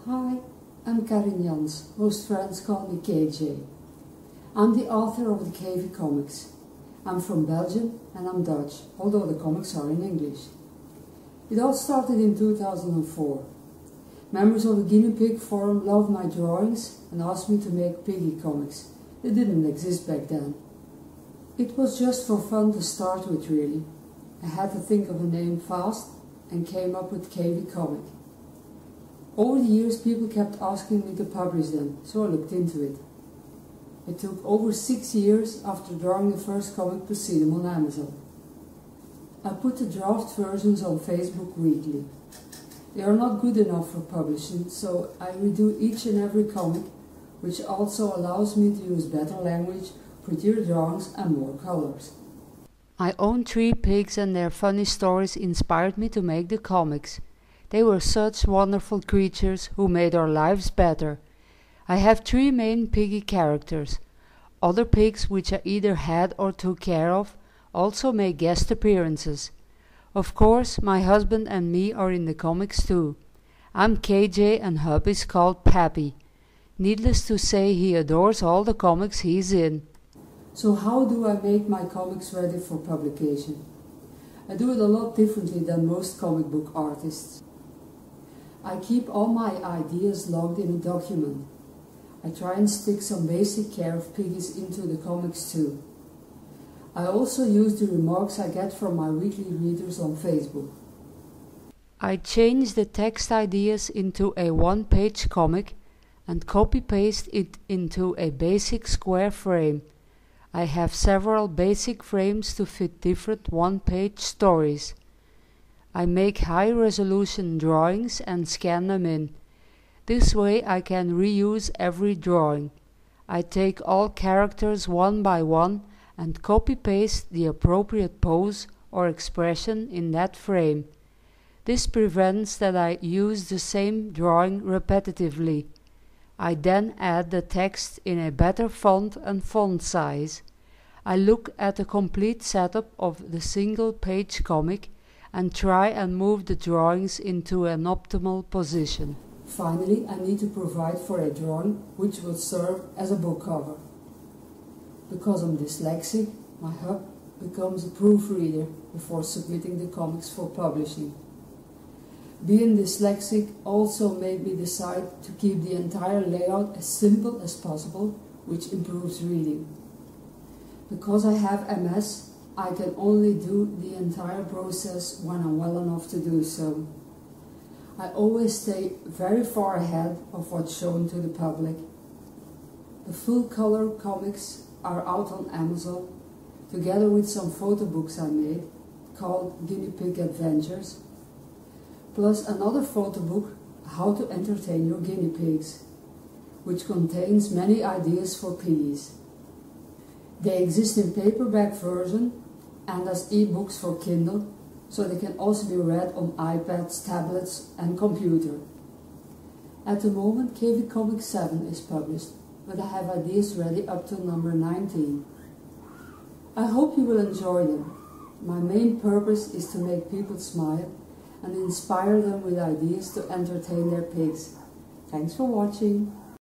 Hi, I'm Karin Jans. Most friends call me KJ. I'm the author of the Cavy Comics. I'm from Belgium and I'm Dutch, although the comics are in English. It all started in 2004. Members of the Guinea Pig forum loved my drawings and asked me to make piggy comics. They didn't exist back then. It was just for fun to start with, really. I had to think of a name fast and came up with Cavy Comic. Over the years people kept asking me to publish them, so I looked into it. It took over 6 years after drawing the first comic to see them on Amazon. I put the draft versions on Facebook weekly. They are not good enough for publishing, so I redo each and every comic, which also allows me to use better language, prettier drawings and more colors. I own 3 pigs and their funny stories inspired me to make the comics. They were such wonderful creatures who made our lives better. I have 3 main piggy characters. Other pigs which I either had or took care of also make guest appearances. Of course, my husband and me are in the comics too. I'm KJ and hub is called Pappy. Needless to say, he adores all the comics he's in. So how do I make my comics ready for publication? I do it a lot differently than most comic book artists. I keep all my ideas logged in a document. I try and stick some basic care of piggies into the comics too. I also use the remarks I get from my weekly readers on Facebook. I change the text ideas into a one-page comic and copy-paste it into a basic square frame. I have several basic frames to fit different one-page stories. I make high-resolution drawings and scan them in. This way I can reuse every drawing. I take all characters one by one and copy-paste the appropriate pose or expression in that frame. This prevents that I use the same drawing repetitively. I then add the text in a better font and font size. I look at the complete setup of the single-page comic and try and move the drawings into an optimal position. Finally, I need to provide for a drawing which will serve as a book cover. Because I'm dyslexic, my hub becomes a proofreader before submitting the comics for publishing. Being dyslexic also made me decide to keep the entire layout as simple as possible, which improves reading. Because I have MS, I can only do the entire process when I'm well enough to do so. I always stay very far ahead of what's shown to the public. The full-color comics are out on Amazon, together with some photo books I made, called Guinea Pig Adventures, plus another photo book, How to Entertain Your Guinea Pigs, which contains many ideas for piggies. They exist in paperback version and as e-books for Kindle, so they can also be read on iPads, tablets and computer. At the moment, Cavy Comic 7 is published, but I have ideas ready up to number 19. I hope you will enjoy them. My main purpose is to make people smile and inspire them with ideas to entertain their pigs. Thanks for watching.